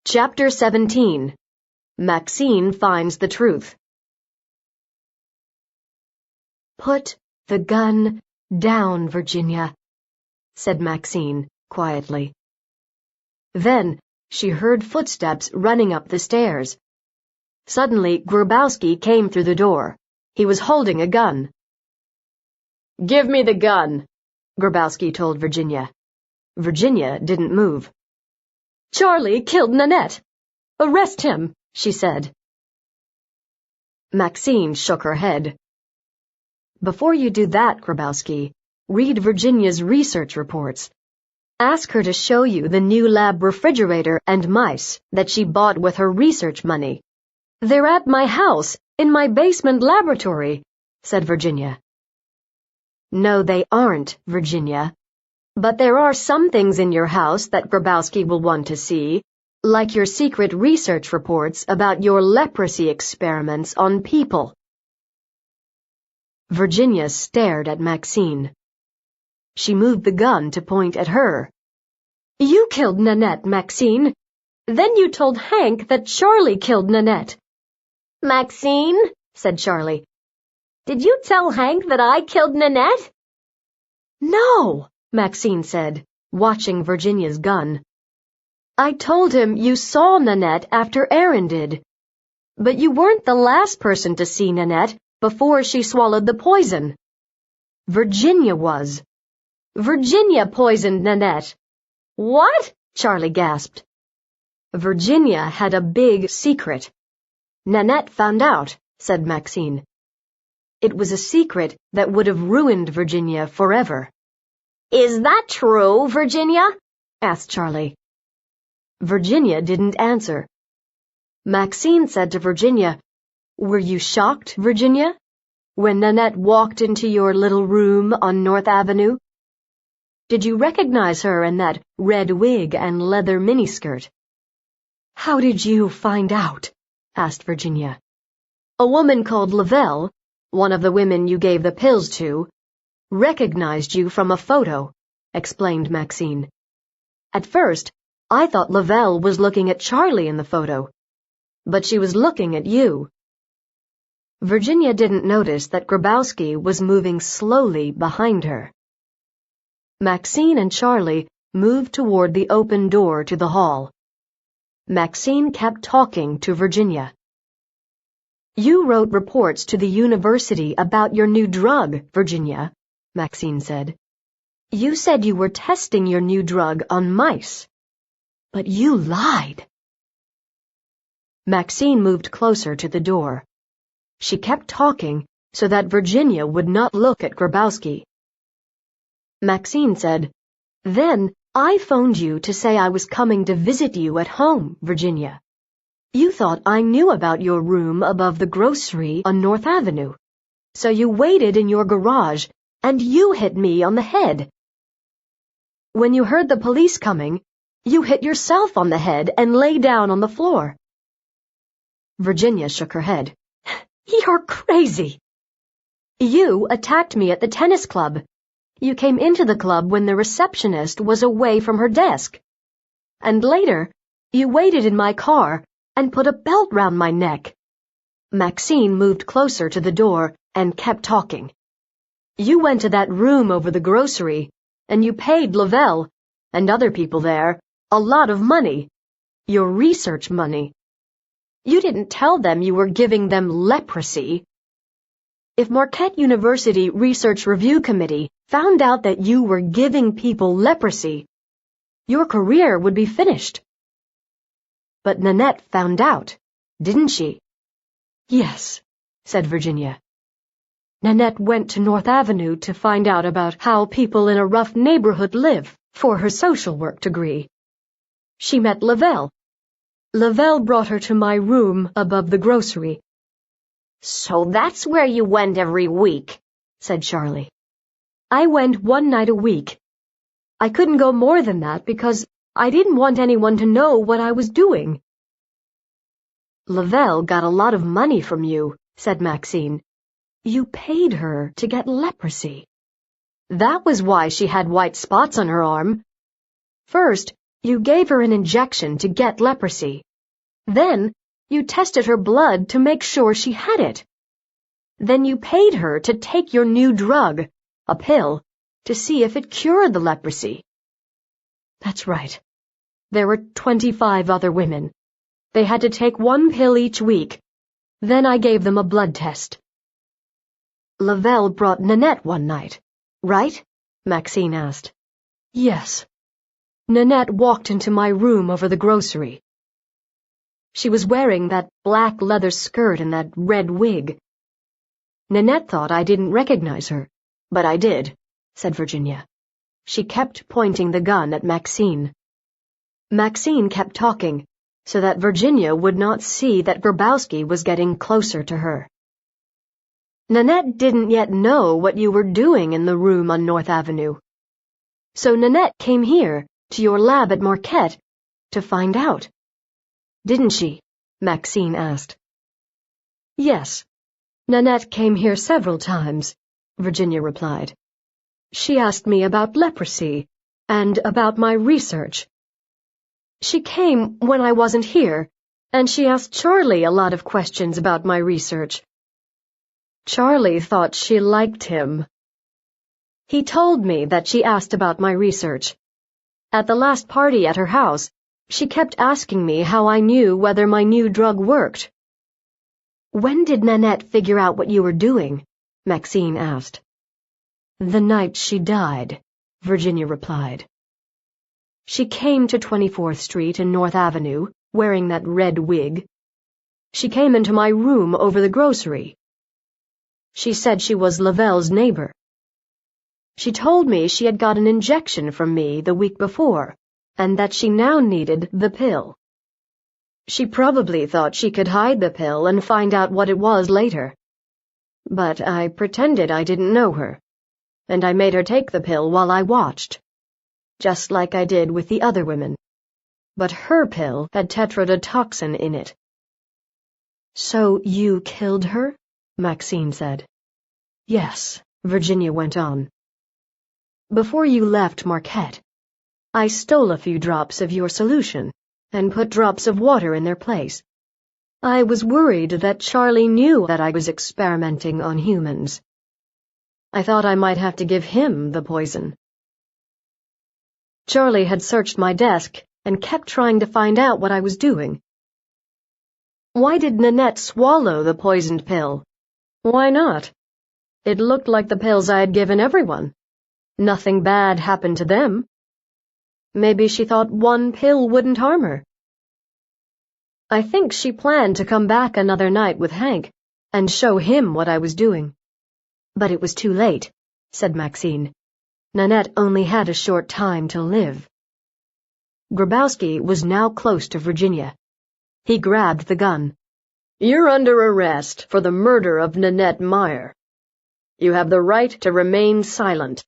Chapter 17. Maxine Finds the Truth. "Put the gun down, Virginia," said Maxine quietly. Then she heard footsteps running up the stairs. Suddenly, Grabowski came through the door. He was holding a gun. "Give me the gun," Grabowski told Virginia. Virginia didn't move. "Charlie killed Nanette. Arrest him," she said. Maxine shook her head. "Before you do that, Grabowski, read Virginia's research reports. Ask her to show you the new lab refrigerator and mice that she bought with her research money. They're at my house, in my basement laboratory," said Virginia. "No, they aren't, Virginia. But there are some things in your house that Grabowski will want to see, like your secret research reports about your leprosy experiments on people." Virginia stared at Maxine. She moved the gun to point at her. "You killed Nanette, Maxine. Then you told Hank that Charlie killed Nanette." "Maxine," said Charlie, "did you tell Hank that I killed Nanette?" "No," Maxine said, watching Virginia's gun. "I told him you saw Nanette after Aaron did. But you weren't the last person to see Nanette before she swallowed the poison. Virginia was. Virginia poisoned Nanette." "What?" Charlie gasped. "Virginia had a big secret. Nanette found out," said Maxine. "It was a secret that would have ruined Virginia forever." "Is that true, Virginia?" asked Charlie. Virginia didn't answer. Maxine said to Virginia, "Were you shocked, Virginia, when Nanette walked into your little room on North Avenue? Did you recognize her in that red wig and leather miniskirt?" "How did you find out?" asked Virginia. "A woman called Lavelle, one of the women you gave the pills to, recognized you from a photo," explained Maxine. "At first, I thought Lavelle was looking at Charlie in the photo, but she was looking at you." Virginia didn't notice that Grabowski was moving slowly behind her. Maxine and Charlie moved toward the open door to the hall. Maxine kept talking to Virginia. "You wrote reports to the university about your new drug, Virginia," Maxine said. "You said you were testing your new drug on mice. But you lied." Maxine moved closer to the door. She kept talking so that Virginia would not look at Grabowski. Maxine said, "Then I phoned you to say I was coming to visit you at home, Virginia. You thought I knew about your room above the grocery on North Avenue, so you waited in your garage and you hit me on the head. When you heard the police coming, you hit yourself on the head and lay down on the floor." Virginia shook her head. "You're crazy. You attacked me at the tennis club. You came into the club when the receptionist was away from her desk. And later, you waited in my car and put a belt round my neck." Maxine moved closer to the door and kept talking. "You went to that room over the grocery, and you paid Lavelle, and other people there, a lot of money. Your research money. You didn't tell them you were giving them leprosy. If Marquette University Research Review Committee found out that you were giving people leprosy, your career would be finished." "But Nanette found out, didn't she?" "Yes," said Virginia. "Nanette went to North Avenue to find out about how people in a rough neighborhood live for her social work degree. She met Lavelle. Lavelle brought her to my room above the grocery." "So that's where you went every week," said Charlie. "I went one night a week. I couldn't go more than that because I didn't want anyone to know what I was doing." "Lavelle got a lot of money from you," said Maxine. "You paid her to get leprosy. That was why she had white spots on her arm. First, You gave her an injection to get leprosy. Then, you tested her blood to make sure she had it. Then you paid her to take your new drug, a pill, to see if it cured the leprosy. That's right. There were 25 other women. They had to take one pill each week. Then I gave them a blood test. Lavelle brought Nanette one night, right? Maxine asked. Yes. Nanette walked into my room over the grocery. She was wearing that black leather skirt and that red wig. Nanette thought I didn't recognize her, but I did, said Virginia. She kept pointing the gun at Maxine. Maxine kept talking, so that Virginia would not see that Grabowski was getting closer to her. Nanette didn't yet know what you were doing in the room on North Avenue. So Nanette came here, to your lab at Marquette, to find out. Didn't she? Maxine asked. Yes. Nanette came here several times, Virginia replied. She asked me about leprosy and about my research. She came when I wasn't here, and she asked Charlie a lot of questions about my research. Charlie thought she liked him. He told me that she asked about my research. At the last party at her house, she kept asking me how I knew whether my new drug worked. When did Nanette figure out what you were doing? Maxine asked. The night she died, Virginia replied. She came to 24th Street and North Avenue, wearing that red wig. She came into my room over the grocery. She said she was Lavelle's neighbor. She told me she had got an injection from me the week before, and that she now needed the pill. She probably thought she could hide the pill and find out what it was later. But I pretended I didn't know her, and I made her take the pill while I watched, just like I did with the other women. But her pill had tetrodotoxin in it. So you killed her? Maxine said. Yes, Virginia went on. Before you left Marquette, I stole a few drops of your solution and put drops of water in their place. I was worried that Charlie knew that I was experimenting on humans. I thought I might have to give him the poison. Charlie had searched my desk and kept trying to find out what I was doing. Why did Nanette swallow the poisoned pill? Why not? It looked like the pills I had given everyone. Nothing bad happened to them. Maybe she thought one pill wouldn't harm her. I think she planned to come back another night with Hank and show him what I was doing. But it was too late, said Maxine. Nanette only had a short time to live. Grabowski was now close to Virginia. He grabbed the gun. You're under arrest for the murder of Nanette Meyer. You have the right to remain silent.